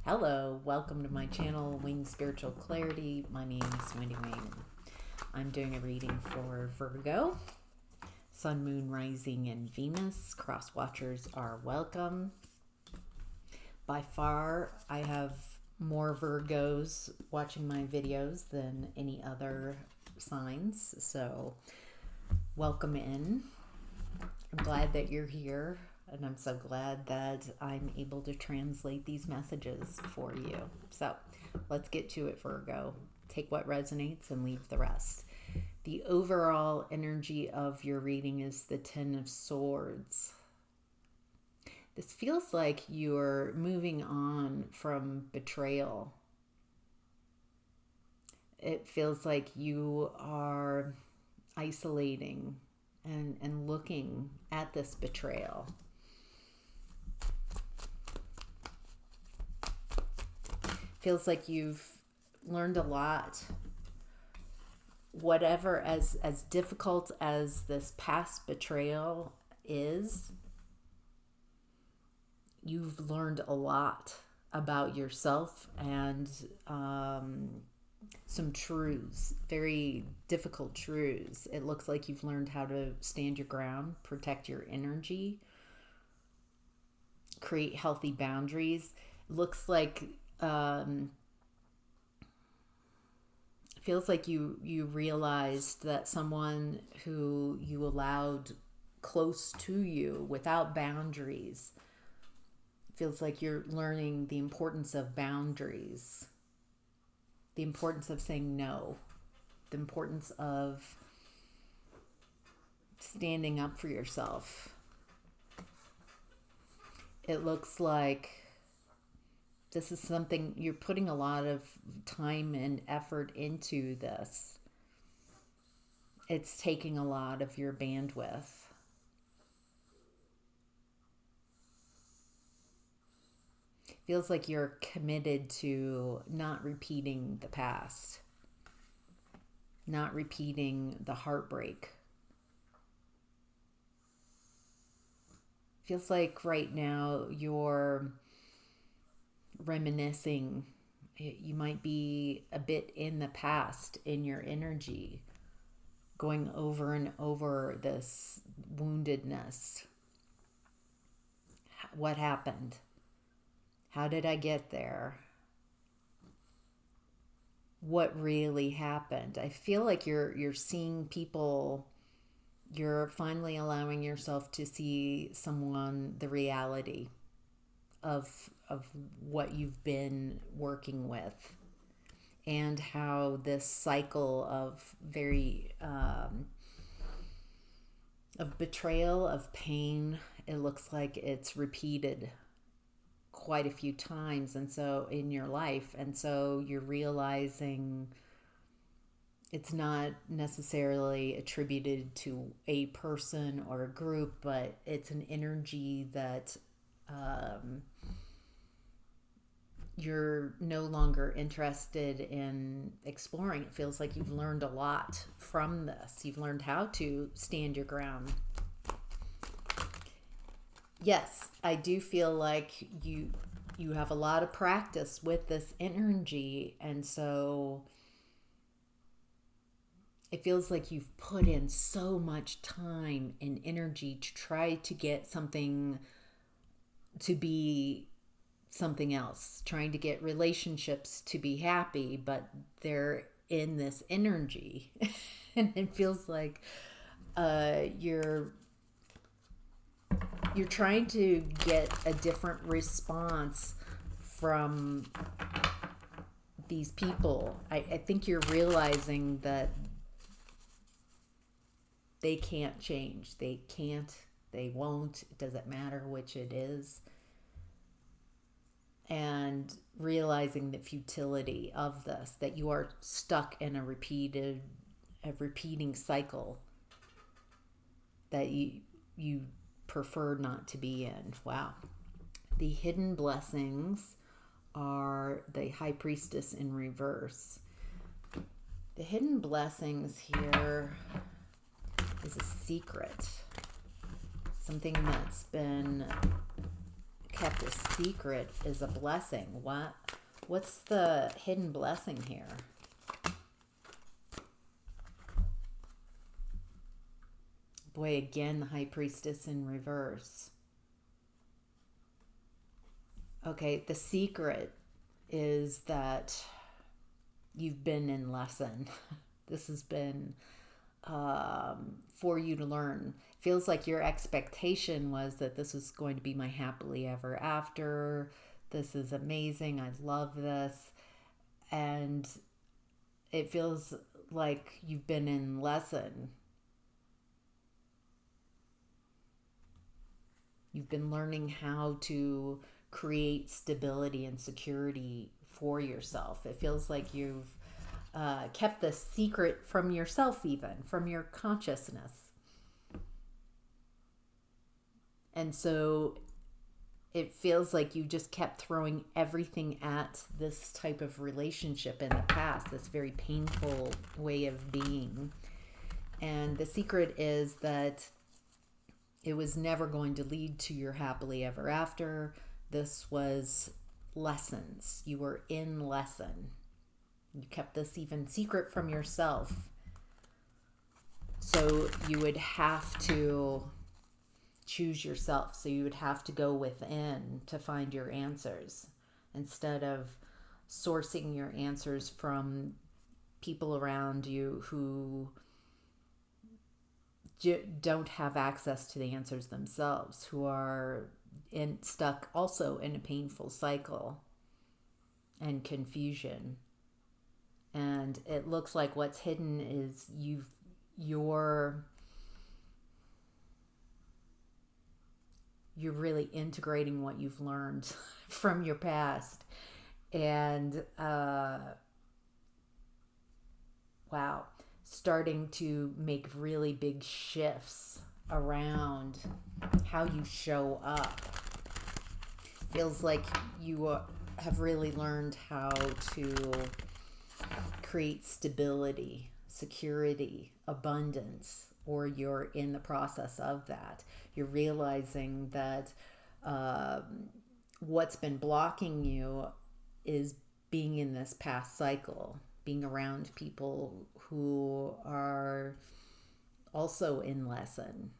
Hello, welcome to my channel, Wing Spiritual Clarity. My name is Wendy Wing. I'm doing a reading for Virgo, Sun, Moon, Rising, and Venus. Cross watchers are welcome. By far, I have more Virgos watching my videos than any other signs, so welcome in. I'm glad that you're here. And I'm so glad that I'm able to translate these messages for you. So let's get to it, Virgo. Take what resonates and leave the rest. The overall energy of your reading is the Ten of Swords. This feels like you're moving on from betrayal. It feels like you are isolating and looking at this betrayal. Feels like you've learned a lot. Whatever, as difficult as this past betrayal is, you've learned a lot about yourself and some truths, very difficult truths. It looks like you've learned how to stand your ground, protect your energy, create healthy boundaries. It looks like feels like you realized that someone who you allowed close to you without boundaries, feels like you're learning the importance of boundaries, the importance of saying no, the importance of standing up for yourself. It looks like this is something you're putting a lot of time and effort into this. It's taking a lot of your bandwidth. Feels like you're committed to not repeating the past, not repeating the heartbreak. Feels like right now you're reminiscing. You might be a bit in the past in your energy, going over and over this woundedness. What happened? How did I get there? What really happened? I feel like you're seeing people. You're finally allowing yourself to see someone, the reality of what you've been working with, and how this cycle of of betrayal, of pain, it looks like it's repeated quite a few times and so in your life, and so you're realizing it's not necessarily attributed to a person or a group, but it's an energy that you're no longer interested in exploring. It feels like you've learned a lot from this. You've learned how to stand your ground. Yes, I do feel like you have a lot of practice with this energy, and so it feels like you've put in so much time and energy to try to get something to be something else, trying to get relationships to be happy, but they're in this energy. And it feels like you're trying to get a different response from these people. I think you're realizing that they can't change. They can't, they won't. It doesn't matter which it is. And realizing the futility of this, that you are stuck in a repeating cycle that you prefer not to be in. Wow. The hidden blessings are the High Priestess in reverse. The hidden blessings here is a secret, something that's been kept a secret is a blessing. What's the hidden blessing here? Boy, again, the High Priestess in reverse. Okay, the secret is that you've been in lesson. This has been for you to learn. Feels like your expectation was that this was going to be my happily ever after. This is amazing. I love this. And it feels like you've been in lesson. You've been learning how to create stability and security for yourself. It feels like you've kept the secret from yourself, even from your consciousness. And so it feels like you just kept throwing everything at this type of relationship in the past, this very painful way of being. And the secret is that it was never going to lead to your happily ever after. This was lessons. You were in lesson. You kept this even secret from yourself. So you would have to choose yourself. So you would have to go within to find your answers instead of sourcing your answers from people around you who don't have access to the answers themselves, who are stuck also in a painful cycle and confusion. And it looks like what's hidden is you're really integrating what you've learned from your past. And wow, starting to make really big shifts around how you show up. Feels like you have really learned how to create stability, security, abundance, or you're in the process of that. You're realizing that what's been blocking you is being in this past cycle, being around people who are also in lesson.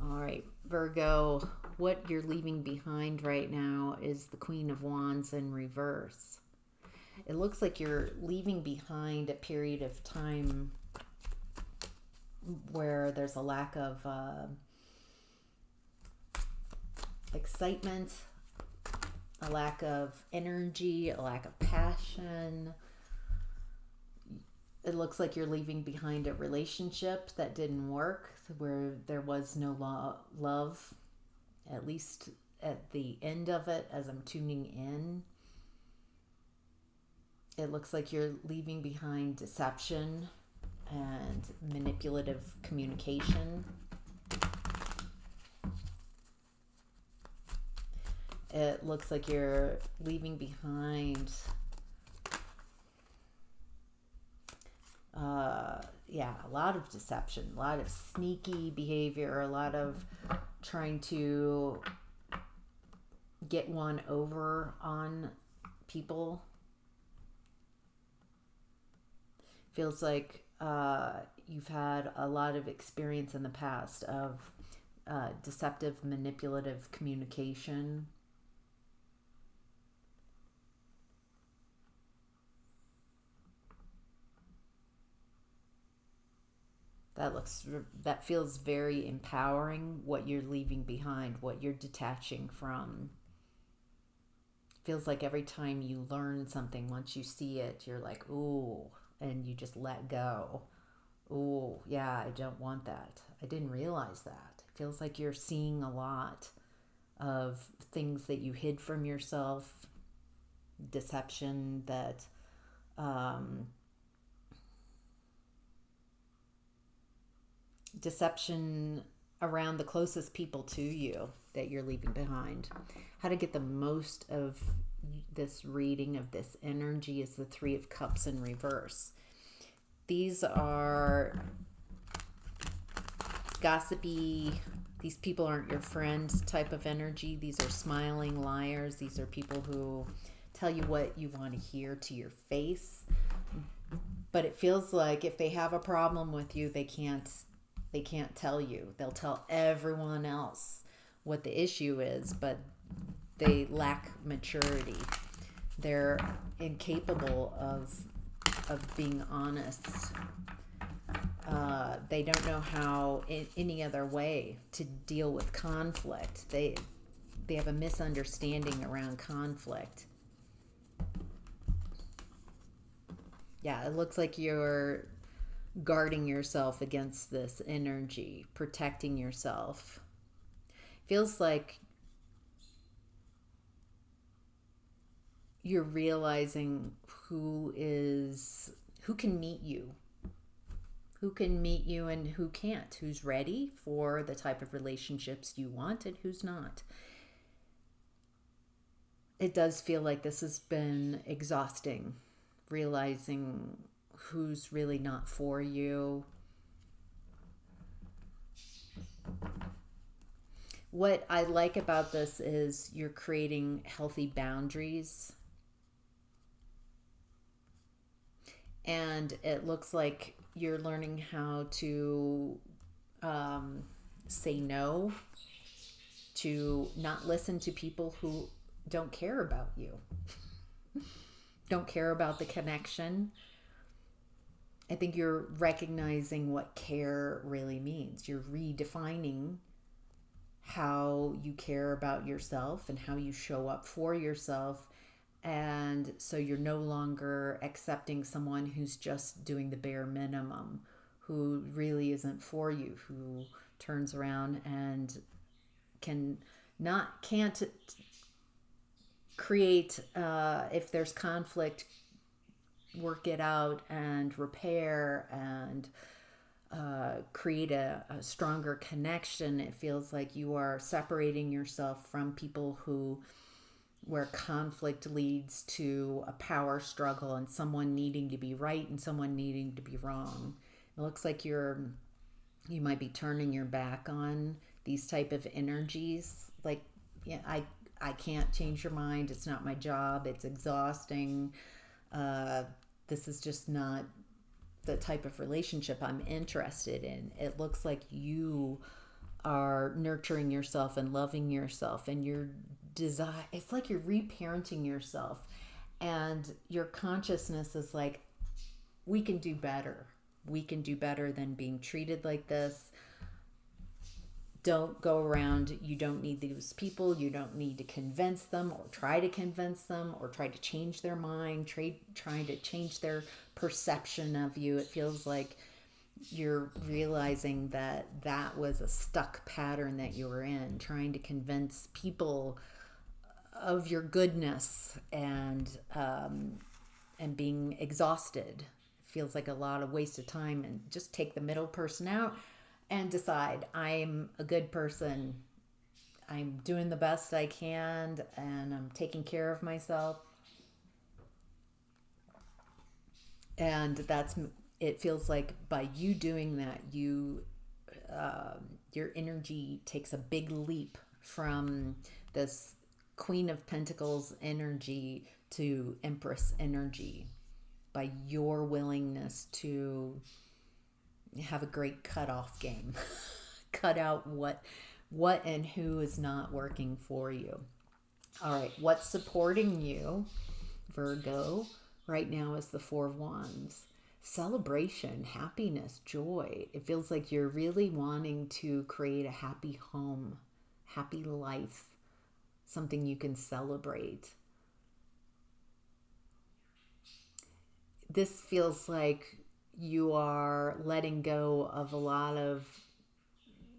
All right, Virgo, what you're leaving behind right now is the Queen of Wands in reverse. It looks like you're leaving behind a period of time where there's a lack of excitement, a lack of energy, a lack of passion. It looks like you're leaving behind a relationship that didn't work, where there was no love, at least at the end of it as I'm tuning in. It looks like you're leaving behind deception and manipulative communication. It looks like you're leaving behind a lot of deception, a lot of sneaky behavior, a lot of trying to get one over on people. Feels like you've had a lot of experience in the past of deceptive, manipulative communication. That feels very empowering, what you're leaving behind, what you're detaching from. Feels like every time you learn something, once you see it, you're like, ooh, and you just let go. Ooh, yeah, I don't want that. I didn't realize that. It feels like you're seeing a lot of things that you hid from yourself, deception that deception around the closest people to you that you're leaving behind. How to get the most of this reading, of this energy, is the Three of Cups in reverse. These are gossipy, These people aren't your friends type of energy. These are smiling liars. These are people who tell you what you want to hear to your face. But it feels like if they have a problem with you, they can't tell you. They'll tell everyone else what the issue is, but they lack maturity. They're incapable of being honest. They don't know how in any other way to deal with conflict. They have a misunderstanding around conflict. Yeah, it looks like you're guarding yourself against this energy, protecting yourself. Feels like you're realizing who can meet you and who can't, who's ready for the type of relationships you want and who's not. It does feel like this has been exhausting, realizing who's really not for you. What I like about this is you're creating healthy boundaries. And it looks like you're learning how to say no, to not listen to people who don't care about you, don't care about the connection. I think you're recognizing what care really means. You're redefining how you care about yourself and how you show up for yourself. And so you're no longer accepting someone who's just doing the bare minimum, who really isn't for you, who turns around and can't create, if there's conflict, work it out and repair and create a stronger connection. It feels like you are separating yourself from people where conflict leads to a power struggle and someone needing to be right and someone needing to be wrong. It looks like you might be turning your back on these type of energies. Like, yeah, I can't change your mind. It's not my job. It's exhausting. This is just not the type of relationship I'm interested in. It looks like you are nurturing yourself and loving yourself, and your desire, it's like you're reparenting yourself, and your consciousness is like, we can do better. We can do better than being treated like this. Don't go around. You don't need these people. You don't need to convince them or try to convince them or try to change their mind, trying to change their perception of you. It feels like you're realizing that was a stuck pattern that you were in, trying to convince people of your goodness and being exhausted. Feels like a lot of wasted time, and just take the middle person out and decide, I'm a good person. I'm doing the best I can and I'm taking care of myself. And it feels like by you doing that, your energy takes a big leap from this Queen of Pentacles energy to Empress energy, by your willingness to have a great cutoff game. Cut out what and who is not working for you. All right, what's supporting you, Virgo, right now is the Four of Wands. Celebration, happiness, joy. It feels like you're really wanting to create a happy home, happy life, something you can celebrate. This feels like you are letting go of a lot of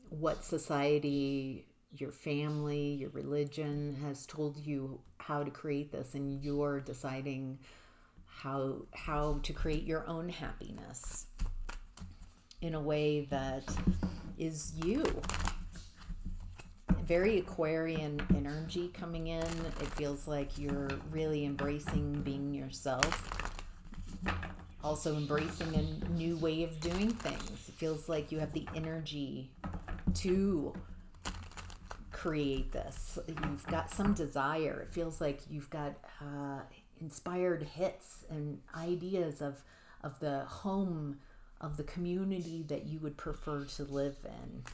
what society, your family, your religion has told you how to create this, and you're deciding how to create your own happiness in a way that is you. Very Aquarian energy coming in. It feels like you're really embracing being yourself. Also embracing a new way of doing things. It feels like you have the energy to create this. You've got some desire. It feels like you've got inspired hits and ideas of the home, of the community that you would prefer to live in.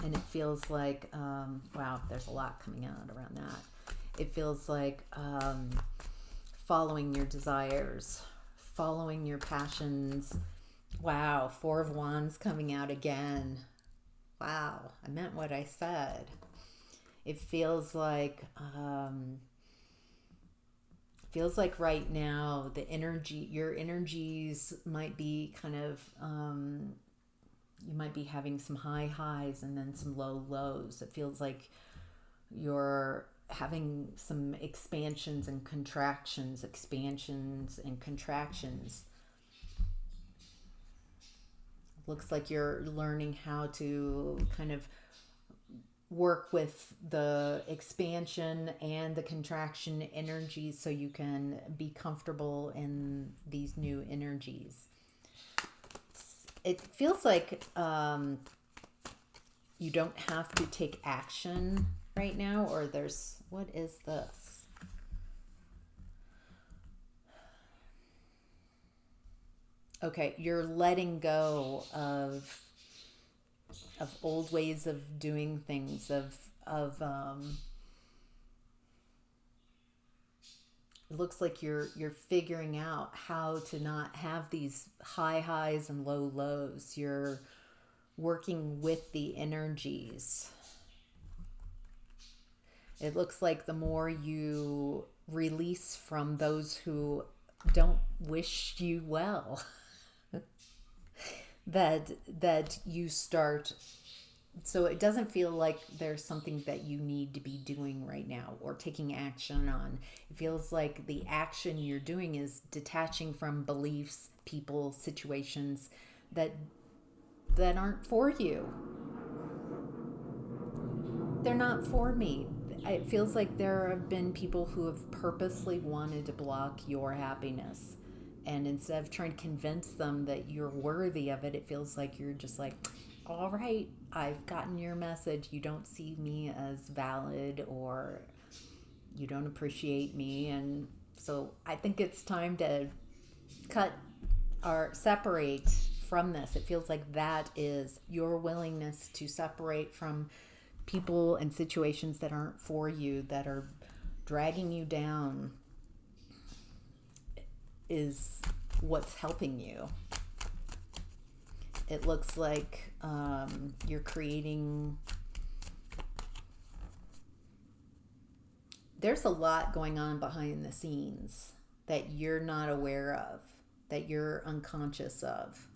And it feels like, wow, there's a lot coming out around that. It feels like following your desires, following your passions. Wow, Four of Wands coming out again. Wow, I meant what I said. It feels like right now your energies might be kind of you might be having some high highs and then some low lows. It feels like you're having some expansions and contractions. Looks like you're learning how to kind of work with the expansion and the contraction energies so you can be comfortable in these new energies. It feels like you don't have to take action right now, or what is this? Okay, you're letting go of old ways of doing things, of it looks like you're figuring out how to not have these high highs and low lows. You're working with the energies. It looks like the more you release from those who don't wish you well, that you start, so it doesn't feel like there's something that you need to be doing right now or taking action on. It feels like the action you're doing is detaching from beliefs, people, situations that aren't for you. They're not for me. It feels like there have been people who have purposely wanted to block your happiness. And instead of trying to convince them that you're worthy of it, it feels like you're just like, all right, I've gotten your message. You don't see me as valid, or you don't appreciate me. And so I think it's time to cut or separate from this. It feels like that is your willingness to separate from people and situations that aren't for you, that are dragging you down, is what's helping you. It looks like you're creating, there's a lot going on behind the scenes that you're not aware of, that you're unconscious of.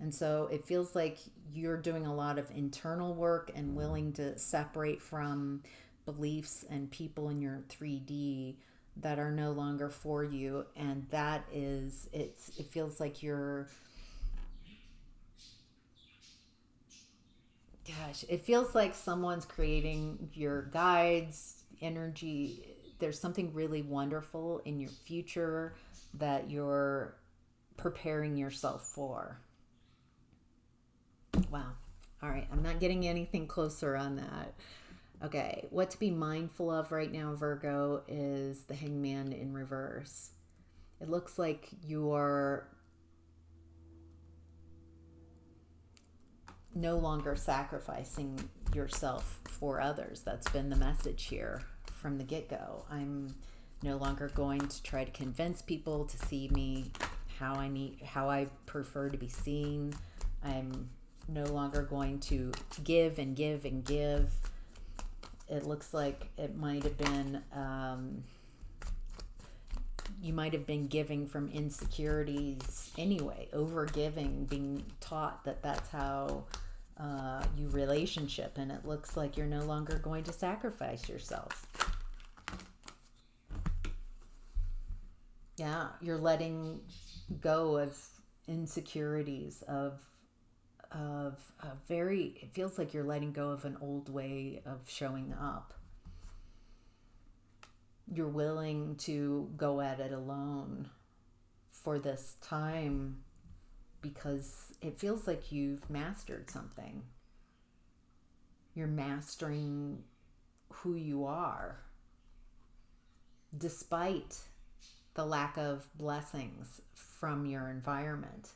And so it feels like you're doing a lot of internal work and willing to separate from beliefs and people in your 3D that are no longer for you. And that is, it feels like you're, gosh, it feels like someone's creating your guides, energy. There's something really wonderful in your future that you're preparing yourself for. Wow. All right. I'm not getting anything closer on that. Okay. What to be mindful of right now, Virgo, is the Hangman in reverse. It looks like you are no longer sacrificing yourself for others. That's been the message here from the get-go. I'm no longer going to try to convince people to see me how I prefer to be seen. I'm no longer going to give and give and give. It looks like it might have been, you might have been giving from insecurities anyway, over giving, being taught that that's how you relationship, and it looks like you're no longer going to sacrifice yourself. Yeah, you're letting go of insecurities, of a very, it feels like you're letting go of an old way of showing up. You're willing to go at it alone for this time because it feels like you've mastered something. You're mastering who you are despite the lack of blessings from your environment.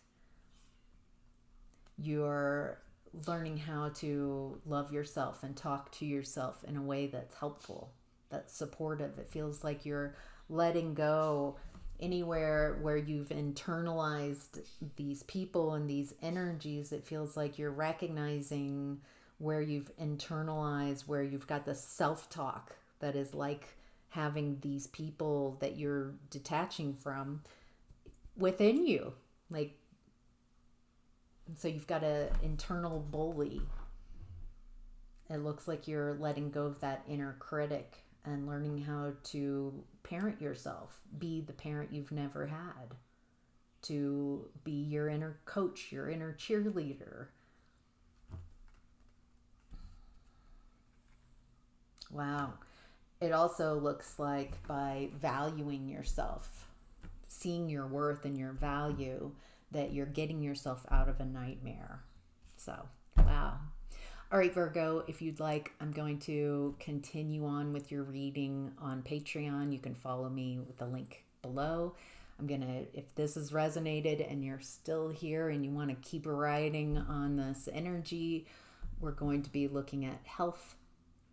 You're learning how to love yourself and talk to yourself in a way that's helpful, that's supportive. It feels like you're letting go anywhere where you've internalized these people and these energies. It feels like you're recognizing where you've internalized, where you've got the self-talk that is like having these people that you're detaching from within you. Like, so you've got an internal bully. It looks like you're letting go of that inner critic and learning how to parent yourself, be the parent you've never had, to be your inner coach, your inner cheerleader. Wow. It also looks like by valuing yourself, seeing your worth and your value, that you're getting yourself out of a nightmare. So, wow. All right, Virgo, if you'd like, I'm going to continue on with your reading on Patreon. You can follow me with the link below. If this has resonated and you're still here and you want to keep riding on this energy, we're going to be looking at health,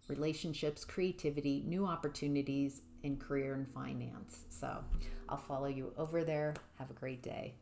relationships, creativity, new opportunities in career and finance. So I'll follow you over there. Have a great day.